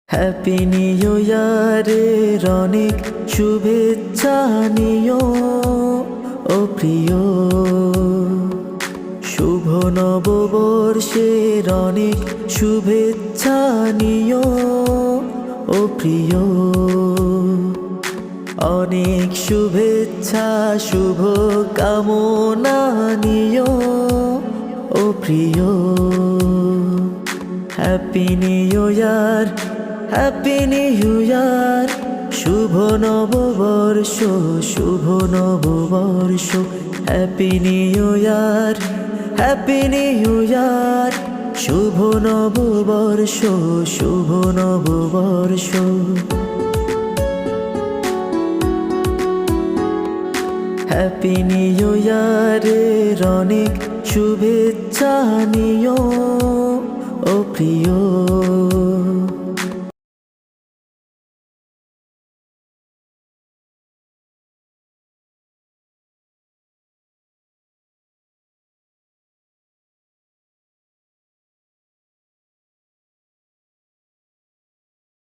Happy new ইয়ারের অনেক শুভেচ্ছা নিও ও প্রিয়। শুভ নববর্ষের অনেক শুভেচ্ছা নিও ও প্রিয়। অনেক শুভেচ্ছা শুভ কামনা নিও ও প্রিয়। Happy new year, happy new year. শুভ নববর্ষ, শুভ নববর্ষ। Happy new year, happy new year. শুভ নববর্ষ, শুভ নববর্ষ। হ্যাপি নিউ ইয়ারের অনেক শুভেচ্ছা নিও ও প্রিয়।